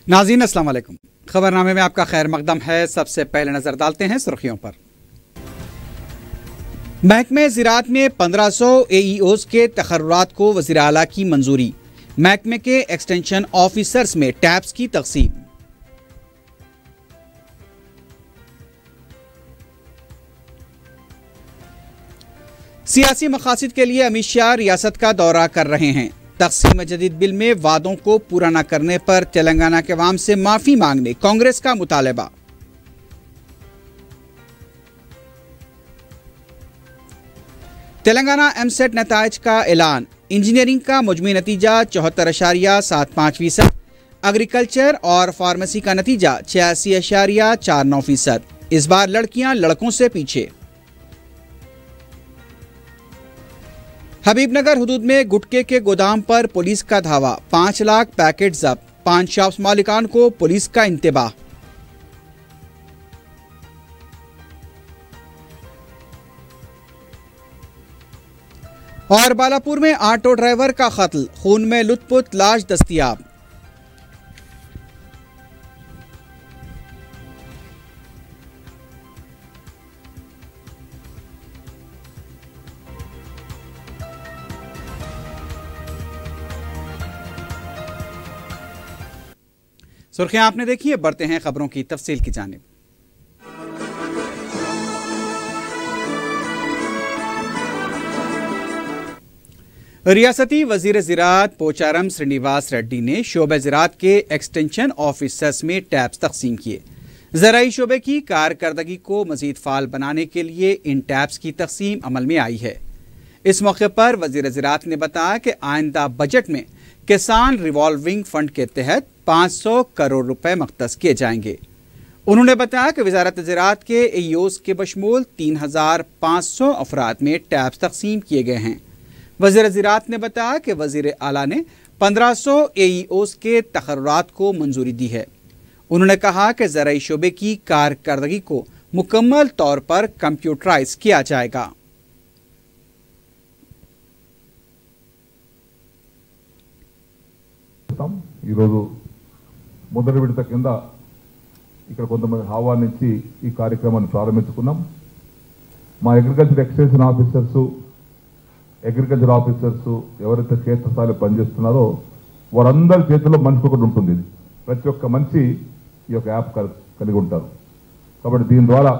नाज़रीन अस्सलाम वालेकुम। खबरनामे में आपका खैर मकदम है। सबसे पहले नजर डालते हैं सुर्खियों पर। महकमे ज़राअत में 1500 AEOs के तकर्रुरात को वज़ीर आला की मंजूरी। महकमे के एक्सटेंशन ऑफिसर्स में टैब्स की तकसीम। सियासी मकासद के लिए अमित शाह रियासत का दौरा कर रहे हैं। तक़सीम जदीद बिल में वादों को पूरा न करने पर तेलंगाना के अवाम से माफी मांगने कांग्रेस का मुतालबा। तेलंगाना एमसेट नताइज का ऐलान। इंजीनियरिंग का मजमूई नतीजा 74.75%, एग्रीकल्चर और फार्मेसी का नतीजा 86.49%। इस बार लड़कियां लड़कों से पीछे। हबीबनगर हुदूद में गुटके के गोदाम पर पुलिस का धावा। 5 लाख पैकेट जब्त। 5 शॉप्स मालिकान को पुलिस का इंतबाह। और बालापुर में ऑटो ड्राइवर का कत्ल। खून में लुथपुथ लाश दस्तयाब। सुर्खियां आपने देखी है, बढ़ते हैं खबरों की तफसील की जानिब। रियासती वजीर ज़राअत पोचारम श्रीनिवास रेड्डी ने शोबे ज़राअत के एक्सटेंशन ऑफिसर्स में टैब्स तकसीम किए। ज़राई शोबे की कारकर्दगी को मजीद फाल बनाने के लिए इन टैब्स की तकसीम अमल में आई है। इस मौके पर वजीर ज़राअत ने बताया कि आइंदा बजट में किसान रिवॉल्विंग फंड के तहत 500 करोड़ रुपए मख्तस किए जाएंगे। उन्होंने बताया कि वजारत ज़राअत के AEOs के बशमूल 3500 अफराद में टैब्स तकसीम किए गए हैं। वज़ीर ज़राअत ने बताया कि वज़ीर आला ने 1500 AEOs के तकर्रुरात को मंजूरी दी है। उन्होंने कहा कि ज़राई शोबे की कारकर्दगी को मुकम्मल तौर पर कंप्यूटराइज किया जाएगा। మొదటి విడత కింద ఇక్కడ కొంతమంది ఆహ్వానించి ఈ కార్యక్రమాన్ని ప్రారంభించుకున్నాం. మా అగ్రికల్చర్ ఆఫీసర్స్ ఎవరైతే క్షేత్రస్థాయిలో పనిచేస్తున్నారో వారందరి చేతుల్లో మనిషి ఒకటి ఉంటుంది. ప్రతి ఒక్క మనిషి ఈ యొక్క యాప్ కలిగి ఉంటారు. కాబట్టి దీని ద్వారా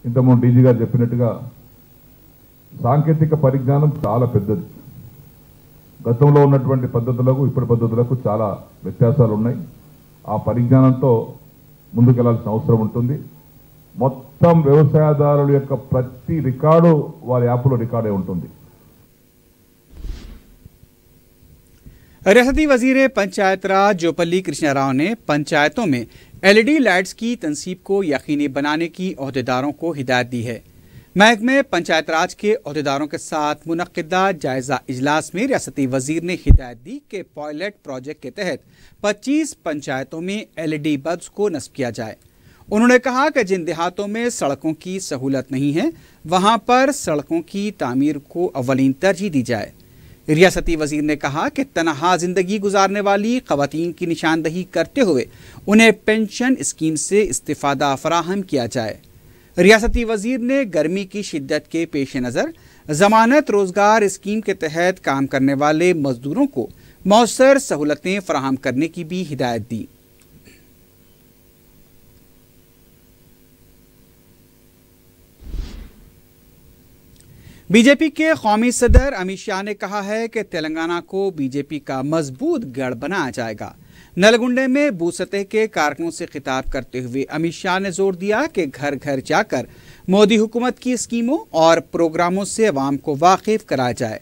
ఇంతకుముందు డీజీ గారు చెప్పినట్టుగా సాంకేతిక పరిజ్ఞానం చాలా పెద్దది. గతంలో ఉన్నటువంటి పద్ధతులకు ఇప్పటి పద్ధతులకు చాలా వ్యత్యాసాలు ఉన్నాయి. ఆ పరిజ్ఞానంతో ముందుకెళ్లాల్సిన అవసరం ఉంటుంది. మొత్తం వ్యవసాయదారుల యొక్క ప్రతి రికార్డు వారి యాప్లో రికార్డే ఉంటుంది. रियासती वजीर पंचायत राज जोपल्ली कृष्णा राव ने पंचायतों में LED लाइट्स की तनसीब को यकीनी बनाने की ओहदेदारों को हिदायत दी है। महकमे पंचायत राज के ओहदेदारों के साथ मुनक्किदा जायजा इजलास में रियासती वजीर ने हिदायत दी कि पायलट प्रोजेक्ट के तहत 25 पंचायतों में LED बल्ब्स को नस्ब किया जाए। उन्होंने कहा कि जिन देहातों में सड़कों की सहूलत नहीं है वहां पर सड़कों की तामीर को अव्वलीन तरजीह दी जाए। रियासती वजीर ने कहा कि तनहा जिंदगी गुजारने वाली खवातीन की निशानदही करते हुए उन्हें पेंशन स्कीम से इस्तिफादा फराहम किया जाए। रियासती वजीर ने गर्मी की शिद्दत के पेश नज़र जमानत रोजगार स्कीम के तहत काम करने वाले मजदूरों को मौसर सहूलतें फराहम करने की भी हिदायत दी। बीजेपी के कौमी सदर अमित शाह ने कहा है कि तेलंगाना को बीजेपी का मजबूत गढ़ बनाया जाएगा। नलगुंडे में बूथ सतह के कारकुनों से खिताब करते हुए अमित शाह ने जोर दिया कि घर घर जाकर मोदी हुकूमत की स्कीमों और प्रोग्रामों से अवाम को वाकिफ कराया जाए।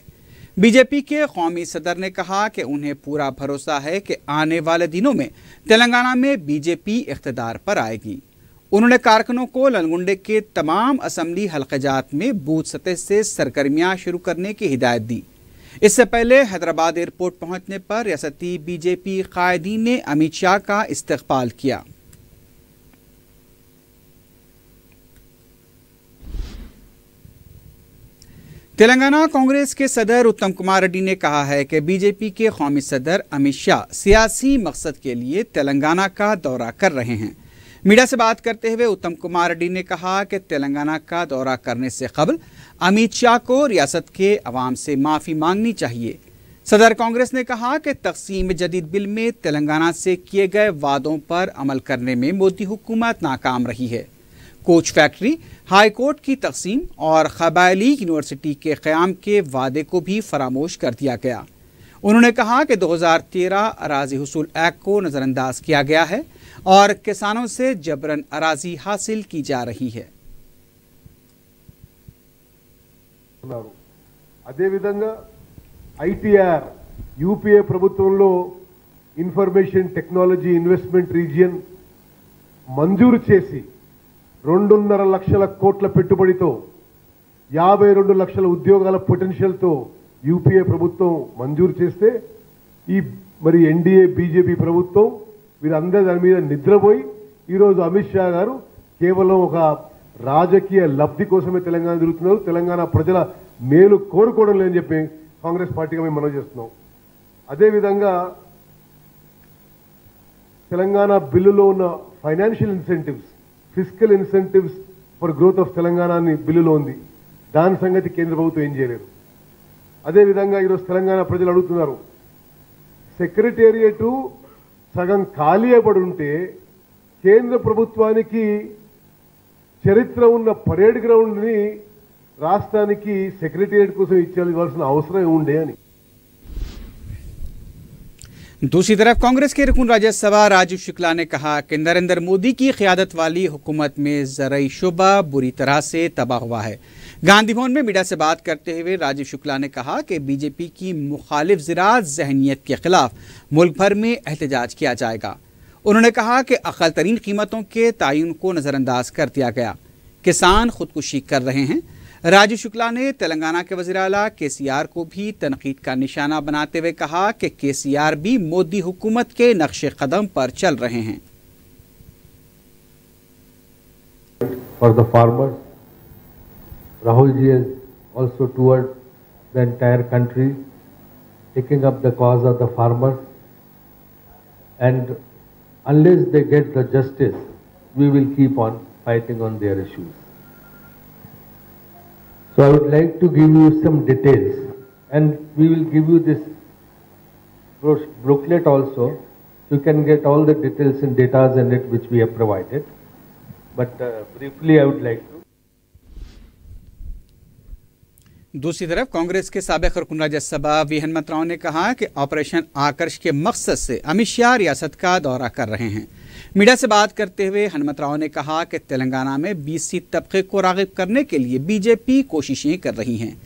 बीजेपी के कौमी सदर ने कहा कि उन्हें पूरा भरोसा है कि आने वाले दिनों में तेलंगाना में बीजेपी इख्तिदार पर आएगी। उन्होंने कारकुनों को नलगुंडे के तमाम असम्बली हल्क़ाजात में बूथ सतह से सरगर्मियां शुरू करने की हिदायत दी। इससे पहले हैदराबाद एयरपोर्ट पहुंचने पर रियासती बीजेपी कायदीन ने अमित शाह का इस्तकबाल किया। तेलंगाना कांग्रेस के सदर उत्तम कुमार रेड्डी ने कहा है कि बीजेपी के कौमी सदर अमित शाह सियासी मकसद के लिए तेलंगाना का दौरा कर रहे हैं। मीडिया से बात करते हुए उत्तम कुमार रेड्डी ने कहा कि तेलंगाना का दौरा करने से कबल अमित शाह को रियासत के अवाम से माफ़ी मांगनी चाहिए। सदर कांग्रेस ने कहा कि तक़सीम जदीद बिल में तेलंगाना से किए गए वादों पर अमल करने में मोदी हुकूमत नाकाम रही है। कोच फैक्ट्री, हाई कोर्ट की तक़सीम और क़बायली यूनिवर्सिटी के क़याम के वादे को भी फरामोश कर दिया गया। उन्होंने कहा कि 2013 अराजी हुसूल एक्ट को नज़रअंदाज किया गया है और किसानों से जबरन अराजी हासिल की जा रही है। అదేవిధంగా ఐటీఆర్ యూపీఏ ప్రభుత్వంలో ఇన్ఫర్మేషన్ టెక్నాలజీ ఇన్వెస్ట్మెంట్ రీజియన్ మంజూరు చేసి 2.5 లక్షల కోట్ల పెట్టుబడితో 52 లక్షల ఉద్యోగాల పొటెన్షియల్తో యూపీఏ ప్రభుత్వం మంజూరు చేస్తే మరి ఎన్డీఏ బీజేపీ ప్రభుత్వం వీరందరి దాని మీద నిద్రపోయి ఈరోజు అమిత్ షా గారు కేవలం ఒక రాజకీయ లబ్ధి కోసమే తెలంగాణ తిరుగుతున్నారు, తెలంగాణ ప్రజల మేలు కోరుకోవడం లేదని చెప్పి కాంగ్రెస్ పార్టీగా మేము మనవి చేస్తున్నాం. అదేవిధంగా తెలంగాణ బిల్లులో ఉన్న financial incentives, fiscal incentives for growth of Telangana అని బిల్లులో ఉంది. దాని సంగతి కేంద్ర ప్రభుత్వం ఏం చేయలేదు. అదేవిధంగా ఈరోజు తెలంగాణ ప్రజలు అడుగుతున్నారు, సెక్రటేరియట్ సగం ఖాళీ అయిపడి ఉంటే కేంద్ర ప్రభుత్వానికి చరిత్ర ఉన్న పరేడ్ గ్రౌండ్ని రాష్ట్రానికి సెక్రటేరియట్ కోసం ఇవ్వాల్సిన అవసరం ఉండే అని. दूसरी तरफ कांग्रेस के रुकन राज्यसभा राजीव शुक्ला ने कहा कि नरेंद्र मोदी की क़यादत वाली हुकूमत में ज़राई शुबा बुरी तरह से तबाह हुआ है। गांधी भवन में मीडिया से बात करते हुए राजीव शुक्ला ने कहा कि बीजेपी की मुखालिफ ज़राअत ज़हनियत के खिलाफ मुल्क भर में एहतजाज किया जाएगा। उन्होंने कहा कि अक़ल तरीन कीमतों के तयन को नज़रअंदाज कर दिया गया, किसान खुदकुशी कर रहे हैं। राजीव शुक्ला ने तेलंगाना के वज़ीर आला केसीआर को भी तनकीद का निशाना बनाते हुए कहा कि केसीआर भी मोदी हुकूमत के नक्शे कदम पर चल रहे हैं। For the farmers, Rahul ji is also toward the entire country taking up the cause of the farmers, and unless they get the justice, we will keep on fighting on their issues. So I would like to give you some details, and we will give you this booklet also. You can get all the details and data in it which we have provided. But briefly I would like to. दूसरी तरफ कांग्रेस के साबिक़ रुकन Rajya Sabha we Hanumantrao ने कहा कि operation आकर्ष के मकसद से अमित शाह रियासत का दौरा कर रहे हैं। मीडिया से बात करते हुए हनुमंतराव ने कहा कि तेलंगाना में बीसी तबके को राग़िब करने के लिए बीजेपी कोशिशें कर रही हैं।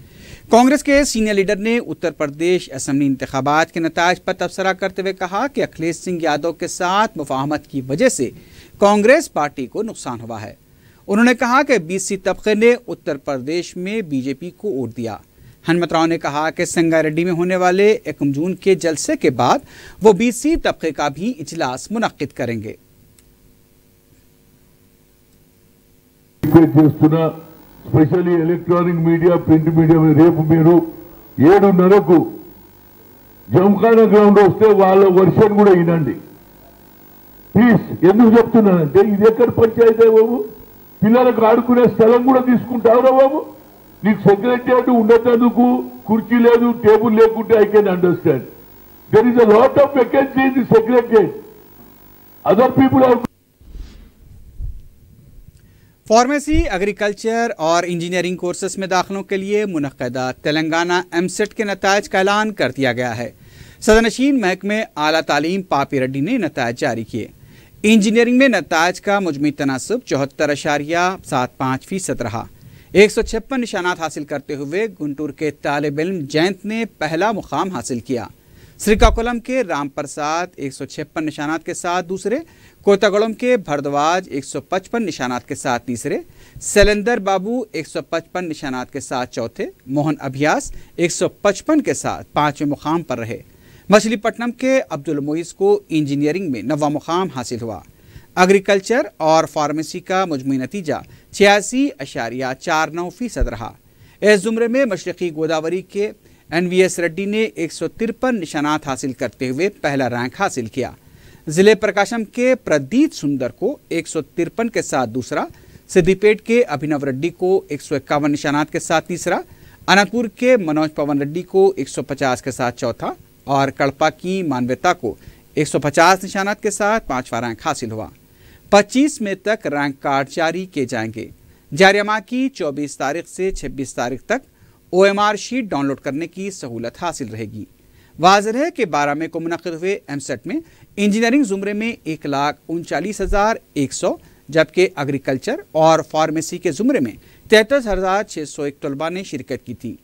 कांग्रेस के सीनियर लीडर ने उत्तर प्रदेश असेंबली इंतखाबात के नताइज पर तबसरा करते हुए कहा कि अखिलेश सिंह यादव के साथ मुफाहमत की वजह से कांग्रेस पार्टी को नुकसान हुआ है। उन्होंने कहा कि बीसी तबके ने उत्तर प्रदेश में बीजेपी को वोट दिया। हनुमंतराव ने कहा कि संगारेड्डी में होने वाले 1 जून के जलसे के बाद वो बीसी तबके का भी इजलास मुनक्किद करेंगे। Specially electronic media, print media రేపు మీరు 7:30కు జంఖానా గ్రౌండ్ వస్తే వాళ్ళ వర్షన్ కూడా వినండి ప్లీజ్. ఎందుకు చెప్తున్నానంటే ఇది ఎక్కడ పంచాయతీ బాబు, పిల్లలకు ఆడుకునే స్థలం కూడా తీసుకుంటావురా బాబు. నీకు సెక్రటేరియట్ ఉండేందుకు కుర్చీ లేదు, టేబుల్ లేకుంటే I can understand. There is a lot of vacancy in the secretariat. Other people are pharmacy, agriculture और इंजीनियरिंग कोर्सेस में दाखिलों के लिए मुनक्किदा तेलंगाना एमसेट के नताइज का ऐलान कर दिया गया है। सदनशीन महकमे आला तालीम पापी रेड्डी ने नताइज जारी किए। इंजीनियरिंग में नताइज का मुजमी तनासब 74.75% रहा। 156 निशानात हासिल करते हुए गुंटूर के तालिब इल्म जयंत ने पहला मुकाम हासिल किया। श्रीकाकुलम के राम प्रसाद 156 निशानात के साथ दूसरे, कोतागुड़म के भरद्वाज 155 निशानात के साथ तीसरे, सैलेंदर बाबू 155 निशानात के साथ चौथे, मोहन अभियास 155 के साथ 5वें मुकाम पर रहे। मछलीपट्टनम के अब्दुल मोइस को इंजीनियरिंग में 9वां मुकाम हासिल हुआ। एग्रीकल्चर और फार्मेसी का मुजमई नतीजा 86.49% रहा। इस जुमरे में मशरकी गोदावरी के NVS रेड्डी ने 153 निशानात हासिल करते हुए पहला रैंक हासिल किया। जिले प्रकाशम के प्रदीप सुंदर को 153 के साथ दूसरा, सिद्दीपेट के अभिनव रेड्डी को 151 निशानात के साथ तीसरा, अनंतपुर के मनोज पवन रेड्डी को 150 के साथ चौथा और कड़पा की मानवेता को 150 निशानात के साथ पांचवा रैंक हासिल हुआ। 25 मई तक रैंक कार्ड जारी किए जाएंगे। जारी माह की 24 तारीख से 26 तारीख तक OMR शीट डाउनलोड करने की सहूलत हासिल रहेगी। वाज़ेह है कि 12 मई को मुनक़िद हुए MSET में इंजीनियरिंग ज़ुमरे में 1,39,100 जबकि एग्रीकल्चर और फार्मेसी के ज़ुमरे में 33,601 तलबा ने शिरकत की थी।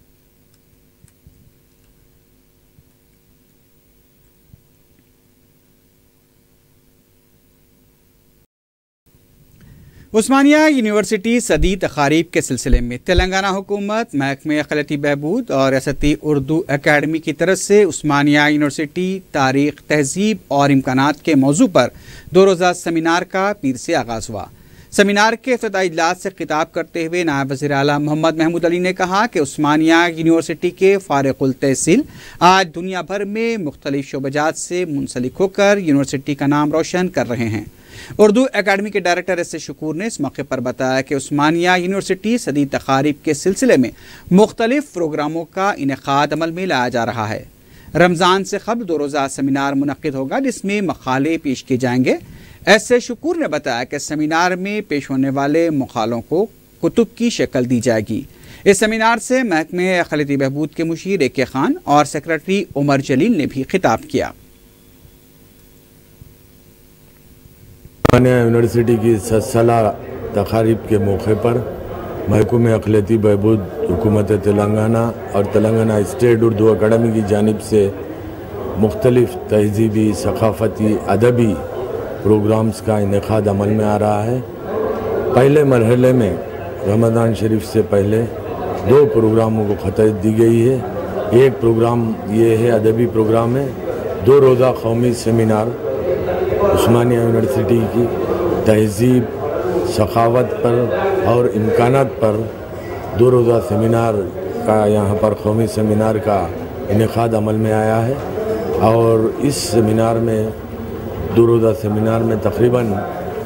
उस्मानिया यूनिवर्सिटी सदी तकारीब के सिलसिले में तेलंगाना हुकूमत, महकमे अक़लियती बहबूद और रियासती उर्दू अकेडमी की तरफ से उस्मानिया यूनिवर्सिटी तारीख़, तहज़ीब और इम्कानात के मौजू पर 2 रोज़ा सेमिनार का पीर से आगाज़ हुआ। सेमिनार के इफ्तिताई इजलास से खिताब करते हुए नायब वज़ीर आला मोहम्मद महमूद अली ने कहा कि उस्मानिया यूनिवर्सिटी के फारिकुल तहसील आज दुनिया भर में मुख्तलिफ शोबजात से मुंसलिक होकर यूनिवर्सिटी का नाम रोशन कर रहे हैं। उर्दू अकेडमी के डायरेक्टर एस शकूर ने इस मौके पर बताया कि उस्मानिया यूनिवर्सिटी सदी तकारीब के सिलसिले में मुख्तलिफ प्रोग्रामों का इनेकाद अमल में लाया जा रहा है। रमज़ान से कबल 2 रोज़ा सेमिनार मुनक़िद होगा जिसमें मक़ाले पेश किए जाएंगे। एस शकूर ने बताया कि सेमिनार में पेश होने वाले मक़ालों को कुतुब की शक्ल दी जाएगी। इस सेमिनार से महकमे अक़लियती बहबूद के मुशीर AK खान और सेक्रेटरी उमर जलील ने भी खिताब किया। यूनिवर्सिटी की 7 साला तकारीब के मौके पर महकमे अक़लियती बहबूद हुकूमत तेलंगाना और तेलंगाना स्टेट उर्दू अकेडमी की जानिब से मुख्तलिफ तहज़ीबी, सक़ाफ़ती, अदबी प्रोग्राम्स का इनेकाद अमल में आ रहा है। पहले मरहले में रमज़ान शरीफ से पहले 2 प्रोग्रामों को ख़तत दी गई है। एक प्रोग्राम ये है, अदबी प्रोग्राम है। 2 रोज़ा कौमी सेमिनार उस्मानिया यूनिवर्सिटी की तहज़ीब, सखावत पर और इम्कानात पर 2 रोज़ा सेमिनार का यहाँ पर कौमी सेमिनार का इनेकाद अमल में आया है। और इस सेमिनार में 2 रोज़ा सेमिनार में तकरीबन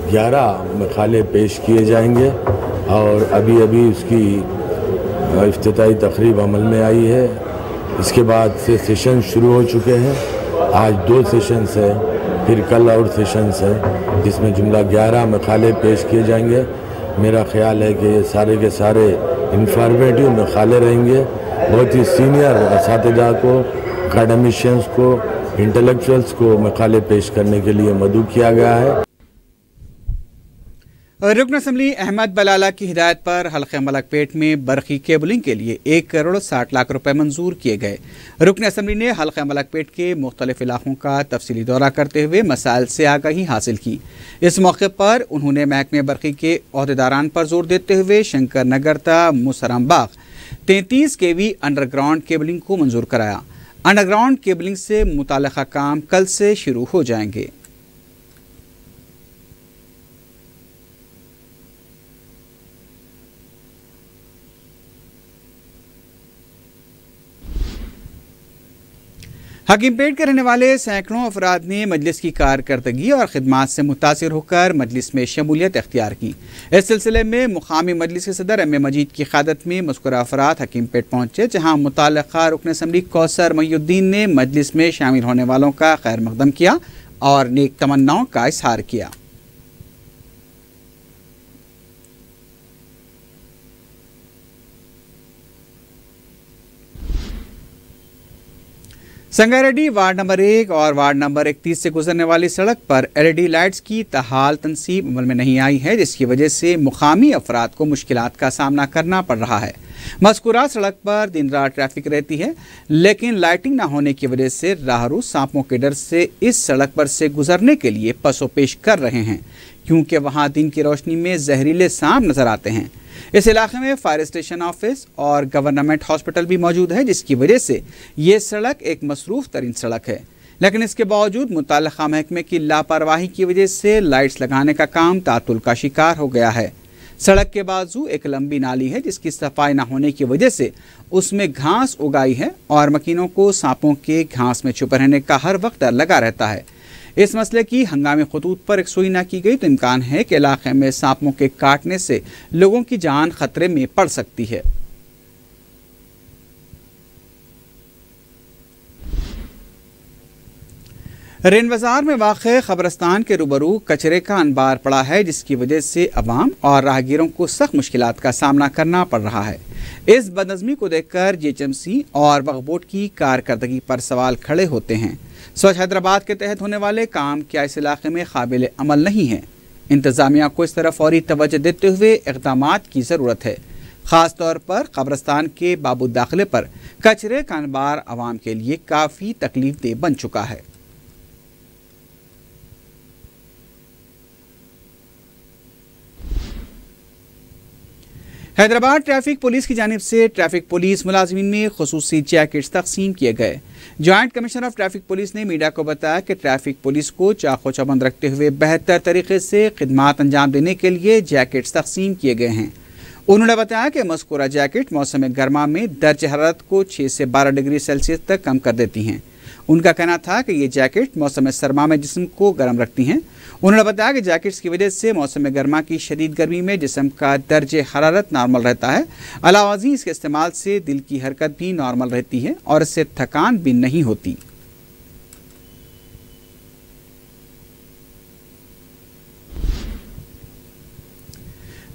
11 मक़ाले पेश किए जाएंगे और अभी उसकी इफ्तिताई तकरीब अमल में आई है। इसके बाद से सेशन शुरू हो चुके हैं। आज 2 सेशंस है, फिर कल और सेशंस है जिसमें जुमला 11 मक़ाले पेश किए जाएंगे। मेरा ख्याल है कि ये सारे के सारे इंफॉर्मेटिव मक़ाले रहेंगे। बहुत ही सीनियर असातिज़ा को, अकेडमिशियंस को, इंटेलेक्चुअल्स को मक़ाले पेश करने के लिए मदऊ किया गया है। रुकन असम्बली अहमद बलाला की हिदायत पर हल्के मलकपेट में बरक़ी केबलिंग के लिए 1 करोड़ 60 लाख रुपए मंजूर किए गए। रुकन असम्बली ने हल्के मलकपेट के मुख्तलिफ इलाकों का तफसीली दौरा करते हुए मसाइल से आगाही हासिल की। इस मौके पर उन्होंने महकमे बरक़ी के अहदेदारान पर जोर देते हुए शंकर नगर ता मुसरम बाग 33 kV अंडरग्राउंड केबलिंग को मंजूर कराया। अंडरग्राउंड केबलिंग से मुताल्लिक़ा काम कल से शुरू हो जाएंगे। हकीमपेट के रहने वाले सैकड़ों अफराद ने मजलिस की कारकर्दगी और खिदमात से मुतासिर होकर मजलिस में शमूलियत अख्तियार की। इस सिलसिले में मुकामी मजलिस के सदर M.A. मजीद की क़यादत में मज़कूरा अफराद हकीमपेट पहुँचे, जहाँ मुताल्लिक़ा रुकन असम्बली कौसर मईउद्दीन ने मजलिस में शामिल होने वालों का खैर मक़दम किया और नेक तमन्नाओं का इज़हार किया। संगारेड्डी वार्ड नंबर 1 और वार्ड नंबर 31 से गुजरने वाली सड़क पर LED लाइट्स की ताहाल तनसीब अमल में नहीं आई है, जिसकी वजह से मुकामी अफराद को मुश्किलात का सामना करना पड़ रहा है। मज़कूरा सड़क पर दिन रात ट्रैफिक रहती है, लेकिन लाइटिंग न होने की वजह से राहरू सांपों के डर से इस सड़क पर से गुजरने के लिए पसोपेश कर रहे हैं, क्योंकि वहाँ दिन की रोशनी में जहरीले सांप नजर आते हैं। इस इलाके में फायर स्टेशन ऑफिस और गवर्नमेंट हॉस्पिटल भी मौजूद है, जिसकी वजह से ये सड़क एक मसरूफ तरीन सड़क है, लेकिन इसके बावजूद मुताल्लिक़ा महकमे की लापरवाही की वजह से लाइट्स लगाने का काम तातुल का शिकार हो गया है। सड़क के बाजू एक लंबी नाली है जिसकी सफाई न होने की वजह से उसमें घास उगाई है और मकीनों को सांपों के घास में छुपे रहने का हर वक्त डर लगा रहता है। इस मसले की हंगामी खतूत पर यकसुई न की गई तो इम्कान है कि इलाके में सांपों के काटने से लोगों की जान खतरे में पड़ सकती है। रेन बाजार में वाक़े ख़बरस्तान के रूबरू कचरे का अंबार पड़ा है जिसकी वजह से अवाम और राहगीरों को सख्त मुश्किलात का सामना करना पड़ रहा है। इस बदनज़मी को देखकर GHMC और वक्फ बोर्ड की कारकर्दगी पर सवाल खड़े होते हैं। स्वच्छ हैदराबाद के तहत होने वाले काम क्या इस इलाके में काबिल अमल नहीं है? इंतज़ामिया को इस तरफ फौरी तवज्जो देते हुए इक़दामात की ज़रूरत है। ख़ास तौर पर कब्रस्तान के बाबू दाखिले पर कचरे का अंबार आवाम के लिए काफ़ी तकलीफ देह बन चुका है। हैदराबाद ट्रैफिक पुलिस की जानिब से ट्रैफिक पुलिस मुलाजिमीन में खुसूसी जैकेट्स तकसीम किए गए। Joint commissioner of traffic police ने मीडिया को बताया कि ट्रैफिक पुलिस को चाको चौबंद रखते हुए बेहतर तरीके से खिदमात अंजाम देने के लिए जैकेट्स तकसीम किए गए हैं। उन्होंने बताया कि मज़कूरा जैकेट मौसम गर्मा में दर्ज हरारत को 6 से 12 डिग्री सेल्सियस तक कम कर देती हैं। उनका कहना था कि ये जैकेट मौसम सरमा में जिस्म को गर्म रखती हैं। उन्होंने बताया कि जैकेट्स की वजह से मौसम गर्मा की शदीद गर्मी में जिस्म का दर्ज हरारत नॉर्मल रहता है। अलावाजी इसके इस्तेमाल से दिल की हरकत भी नॉर्मल रहती है और इससे थकान भी नहीं होती।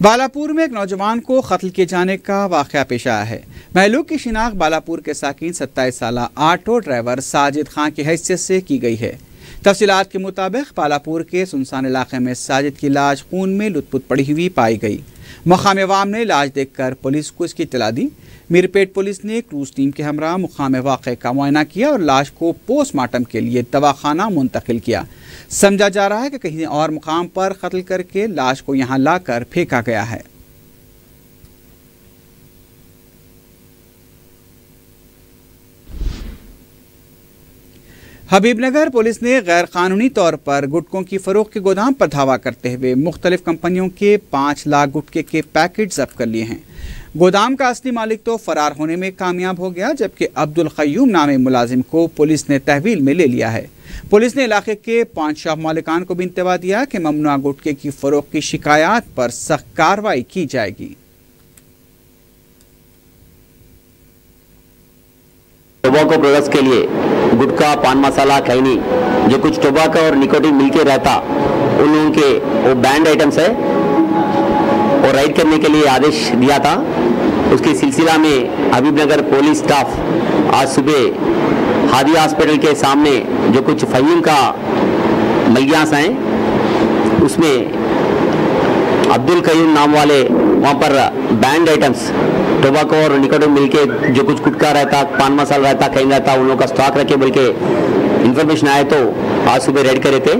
बालापुर में एक नौजवान को कत्ल किए जाने का वाक़या पेश आया है। महलूक की शिनाख्त बालापुर के साकिन 27 साला ऑटो ड्राइवर साजिद खान की हैसियत से की गई है। तफसीलात के मुताबिक बालापुर के सुनसान इलाके में साजिद की लाश खून में लुथपुथ पड़ी हुई पाई गई। मुकामी अवाम ने लाश देखकर पुलिस को इसकी इत्तला दी। मीरपेट पुलिस ने क्रूज टीम के हमरा मुकाम वाक़े का मुआयना किया और लाश को पोस्टमार्टम के लिए दवाखाना मुंतकिल किया। समझा जा रहा है कि कहीं और मुकाम पर कत्ल करके लाश को यहाँ लाकर फेंका गया है। हबीबनगर पुलिस ने गैर कानूनी तौर पर गुटकों की फरोख्त के गोदाम पर धावा करते हुए मुख्तलिफ कंपनियों के 5 लाख गुटके के पैकेट जब्त कर लिए हैं। गोदाम का असली मालिक तो फरार होने में कामयाब हो गया, जबकि अब्दुल क़य्यूम नामे मुलाजिम को पुलिस ने तहवील में ले लिया है। पुलिस ने इलाके के 5 शॉप मालिकान को भी इंतबा दिया कि ममनुआ गुटके की फरोख्त की शिकायत पर सख्त कार्रवाई की जाएगी। टोबैको प्रोडक्ट्स के लिए गुटखा, पान मसाला, खैनी, जो कुछ टोबैको और निकोटीन मिलके रहता, उन लोगों के वो बैंड आइटम्स है और राइड करने के लिए आदेश दिया था। उसके सिलसिला में हबीबनगर पुलिस स्टाफ आज सुबह हादी हॉस्पिटल के सामने जो कुछ फहीम का मलगियास हैं, उसमें अब्दुल क़य्यूम नाम वाले वहाँ पर बैंड आइटम्स टोबैको और निकोटीन मिलके जो कुछ गुटखा रहता, पान मसाला रहता, खैनी रहता, उन लोगों का स्टॉक रखे बोल के इन्फॉर्मेशन आए तो आज सुबह रेड करे थे।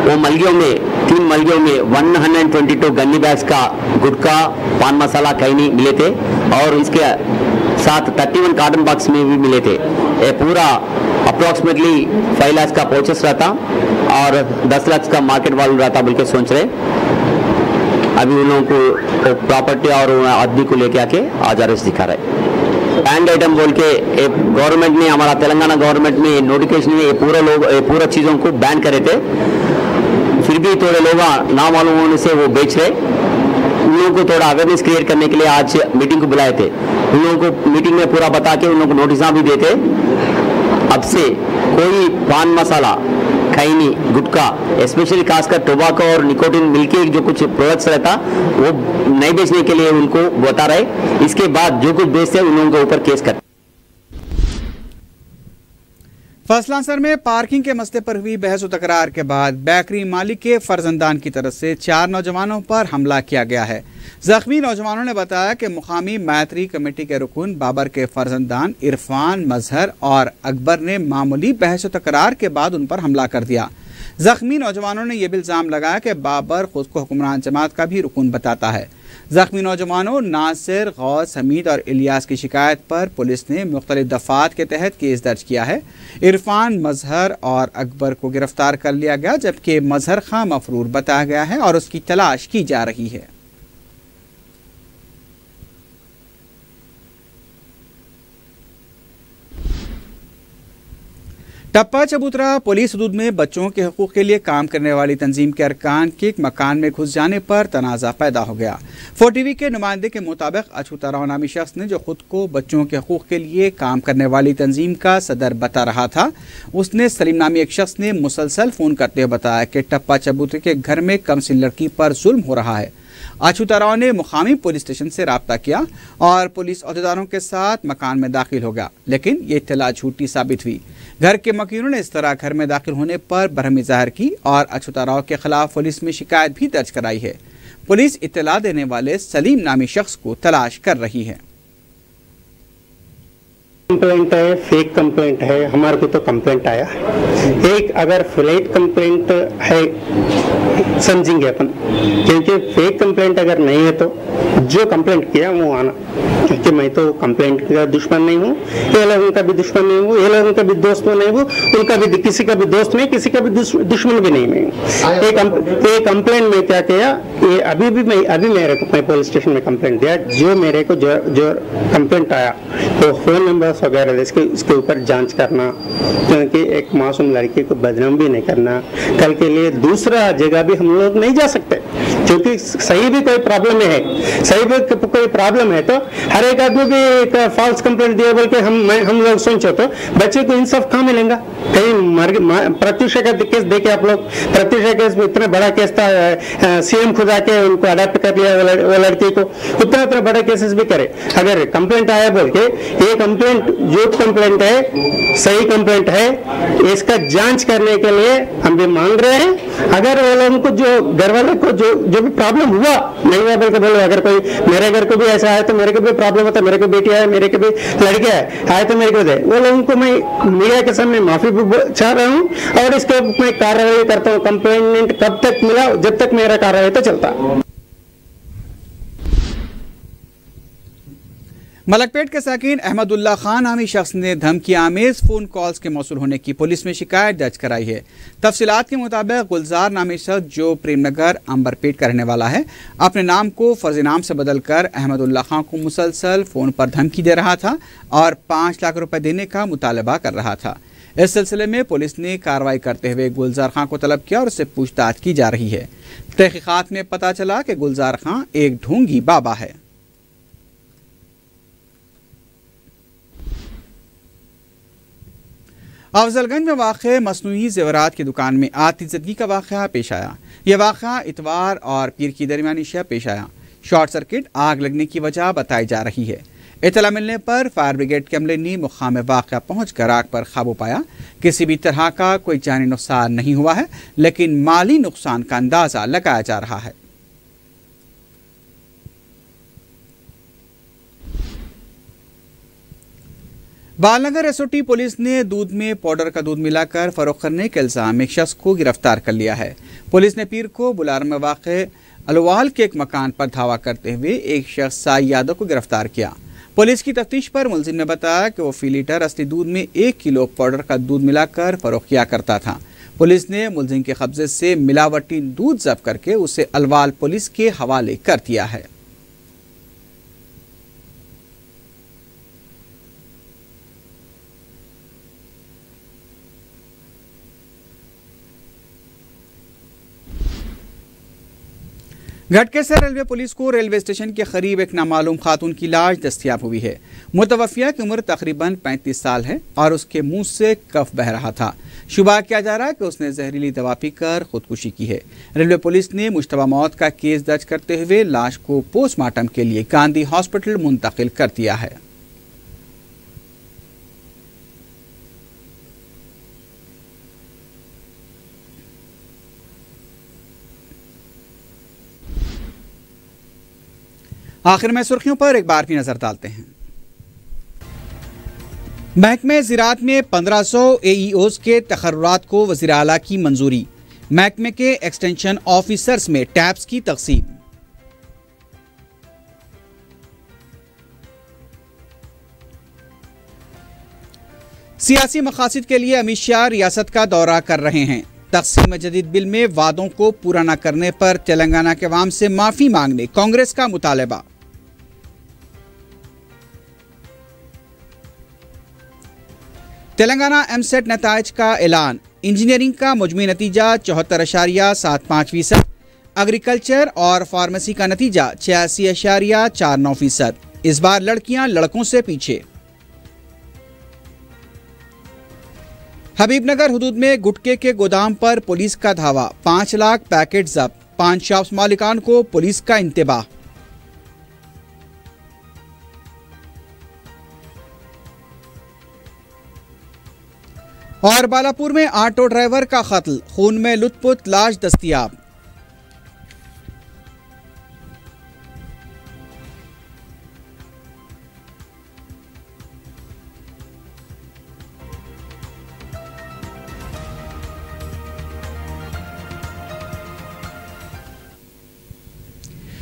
वो मलगियों में 3 मलगियों में 122 गन्नी बैग्स का गुटखा, पान मसाला, खैनी मिले थे और इसके साथ 31 कार्टन बॉक्स में भी मिले थे। ये पूरा अप्रोक्सीमेटली 5 लाख का परचेस रहता और 10 लाख का मार्केट वैल्यू रहता बोल के सोच रहे। अभी उन लोगों को प्रॉपर्टी और आदमी को लेके आके आज अरेस्ट दिखा रहे। बैंड आइटम बोल के गवर्नमेंट ने, हमारा तेलंगाना गवर्नमेंट में नोटिफिकेशन में ये पूरा चीज़ों को बैन करे थे, फिर भी थोड़े लोग ना मालूम होने से वो बेच रहे। उन लोगों को थोड़ा अवेयरनेस क्रिएट करने के लिए आज मीटिंग को बुलाए थे। उन लोगों को मीटिंग में पूरा बता के उन लोगों को नोटिस भी देते, अब से कोई पान मसाला, खैनी, गुटखा, स्पेशली खासकर टोबैको और निकोटीन मिलके जो कुछ प्रोडक्ट्स रहता वो नहीं बेचने के लिए उनको बता रहे। इसके बाद जो कुछ बेचते हैं उन लोगों के ऊपर केस करते। फसलांसर में पार्किंग के मसले पर हुई बहस व तकरार के बाद बेकरी मालिक के फर्जंदान की तरफ से 4 नौजवानों पर हमला किया गया है। जख्मी नौजवानों ने बताया कि मुकामी मैत्री कमेटी के रुकन बाबर के फर्जंदान इरफान, मजहर और अकबर ने मामूली बहस व तकरार के बाद उन पर हमला कर दिया। जख्मी नौजवानों ने यह भी इल्जाम लगाया कि बाबर खुद को हुक्मरान जमात का भी रुकन बताता है। जख्मी नौजवानों नासिर, गौस, हमीद और इलियास की शिकायत पर पुलिस ने मुख्तलिफ दफात के तहत केस दर्ज किया है। इरफान, मजहर और अकबर को गिरफ्तार कर लिया गया, जबकि मजहर खां मफरूर बताया गया है और उसकी तलाश की जा रही है। टप्पा चबूतरा पुलिस हदूद में बच्चों के हकूक़ के लिए काम करने वाली तंजीम के अरकान के एक मकान में घुस जाने पर तनाज़ा पैदा हो गया। 4TV के नुमाइंदे के मुताबिक अछूता राव नामी शख्स ने, जो खुद को बच्चों के हकूक़ के लिए काम करने वाली तंजीम का सदर बता रहा था, उसने सलीम नामी एक शख्स ने मुसलसल फ़ोन करते हुए बताया कि टप्पा चबूतरे के घर में कमसिन लड़की पर जुल्म हो रहा है। अछूता राव ने मुकामी पुलिस स्टेशन से रब्ता किया और पुलिस अहदेदारों के साथ मकान में दाखिल हो गया, लेकिन ये इत्तला झूठी साबित हुई। घर के मकीनों ने इस तरह घर में दाखिल होने पर बरहमी जाहिर की और अछूता राव के खिलाफ पुलिस में शिकायत भी दर्ज कराई है। पुलिस इत्तला देने वाले सलीम नामी शख्स को तलाश कर रही है। कंप्लेंट है, फेक कंप्लेंट है, हमारे को तो कंप्लेंट आया। एक अगर फ्लैट कंप्लेंट है समझेंगे अपन, क्योंकि फेक कंप्लेंट अगर नहीं है तो जो कंप्लेंट किया वो आना, क्योंकि मैं तो कंप्लेंट का दुश्मन नहीं हूँ, ये लोगों का भी दुश्मन नहीं हूँ, ये लोगों का भी दोस्त नहीं हूँ, उनका भी किसी का भी दोस्त नहीं, किसी का भी दुश्मन भी नहीं मैं। ये कंप्लेंट में क्या किया, ये अभी मेरे को मैं पुलिस स्टेशन में कंप्लेंट दिया, जो मेरे को जो कंप्लेंट आया तो फोन नंबर्स वगैरह इसके ऊपर जांच करना, क्योंकि एक मासूम लड़की को बदनाम भी नहीं करना। कल के लिए दूसरा जगह भी हम लोग नहीं जा सकते, क्योंकि सही भी कोई प्रॉब्लम है, सही भी कोई प्रॉब्लम है तो हर एक आदमी भी एक फॉल्स कंप्लेंट दिया बोल के हम लोग सोचो तो बच्चे को इंसाफ कहाँ मिलेगा। कहीं प्रत्युषा का केस देखे आप लोग, प्रत्युषा केस में इतना बड़ा केस था, सीएम खुद आके उनको अडॉप्ट कर लिया वो लड़की को, उतना बड़ा केसेस भी करे। अगर कंप्लेंट आया बोल के, ये कंप्लेंट झूठ कंप्लेंट है, सही कंप्लेंट है, इसका जांच करने के लिए हम भी मांग रहे हैं। अगर वो लोगों को जो घर वाले को जो भी प्रॉब्लम हुआ नहीं हुआ बोल के बोलो, अगर कोई मेरे घर को भी ऐसा है तो मेरे को भी प्रॉब्लम होता है, मेरे को बेटी है, मेरे को भी लड़के आए तो मेरे को दे, वो लोगों को मैं मीडिया के सामने माफी चाह रहा हूँ और इसके मैं कार्रवाई करता हूँ। कंप्लेंट कब तक मिला, जब तक मेरा कार्रवाई तो चलता। मलकपेट के साकिन अहमदुल्ला खान नामी शख्स ने धमकी आमेज फोन कॉल्स के मौसूल होने की पुलिस में शिकायत दर्ज कराई है। तफसीलात के मुताबिक गुलजार नामी शख्स, जो प्रेमनगर अंबरपेट का रहने वाला है, अपने नाम को फर्जी नाम से बदलकर अहमदुल्ला खान को मुसलसल फोन पर धमकी दे रहा था और 5 लाख रुपए देने का मुतालबा कर रहा था। इस सिलसिले में पुलिस ने कार्रवाई करते हुए गुलजार खान को तलब किया और उससे पूछताछ की जा रही है। तहकीकात में पता चला कि गुलजार खान एक ढोंगी बाबा है। अफजलगंज में वाक़े मसनूई ज़ेवरात की दुकान में आतिशज़दगी का वाक़या पेश आया। यह वाक़या इतवार और पीर की दरमियानी शब पेश आया। शॉर्ट सर्किट आग लगने की वजह बताई जा रही है। इतला मिलने पर फायर ब्रिगेड के अमले ने मुकाम वाक़या पहुँचकर आग पर काबू पाया। किसी भी तरह का कोई जानी नुकसान नहीं हुआ है, लेकिन माली नुकसान का अंदाज़ा लगाया जा रहा है। बालनगर एसओटी पुलिस ने दूध में पाउडर का दूध मिलाकर फरोख्त करने के इल्जाम एक शख्स को गिरफ्तार कर लिया है। पुलिस ने पीर को बुलार में वाक़े अलवाल के एक मकान पर धावा करते हुए एक शख्स साई यादव को गिरफ्तार किया। पुलिस की तफ्तीश पर मुलजिम ने बताया कि वो फी लीटर असली दूध में 1 किलो पाउडर का दूध मिलाकर फरोख्त किया करता था। पुलिस ने मुलजिम के कब्जे से मिलावटी दूध जब्त करके उसे अलवाल पुलिस के हवाले कर दिया है। घटके से रेलवे पुलिस को रेलवे स्टेशन के करीब एक नामालूम खातून की लाश दस्तयाब हुई है। मुतवफ़िया की उम्र तकरीबन 35 साल है और उसके मुंह से कफ बह रहा था। शुबा किया जा रहा है कि उसने जहरीली दवा पीकर खुदकुशी की है। रेलवे पुलिस ने मुश्तबा मौत का केस दर्ज करते हुए लाश को पोस्टमार्टम के लिए गांधी हॉस्पिटल मुंतकिल कर दिया है। आखिर में सुर्खियों पर एक बार भी नजर डालते हैं। महकमे ज़िराअत में 1500 AEOs के तकर्रुरात को वज़ीर आला की मंजूरी। महकमे के एक्सटेंशन ऑफिसर्स में टैब्स की तक़सीम। सियासी मकासद के लिए अमित शाह रियासत का दौरा कर रहे हैं। तक़सीम जदीद बिल में वादों को पूरा न करने पर तेलंगाना के अवाम से माफी मांगने कांग्रेस का मुतालबा। तेलंगाना एमसेट नताइज का ऐलान। इंजीनियरिंग का मजमूई नतीजा 74.75%, एग्रीकल्चर और फार्मेसी का नतीजा 86.49%। इस बार लड़कियां लड़कों से पीछे। हबीबनगर हुदूद में गुटके के गोदाम पर पुलिस का धावा, 5 लाख पैकेट जब्त, 5 शॉप्स मालिकान को पुलिस का इंतबाह। और बालापुर में ऑटो ड्राइवर का कत्ल, खून में लुथपुथ लाश दस्तयाब।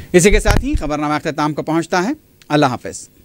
इसी के साथ ही खबरनामा अख्ताम को पहुंचता है। अल्लाह हाफिज।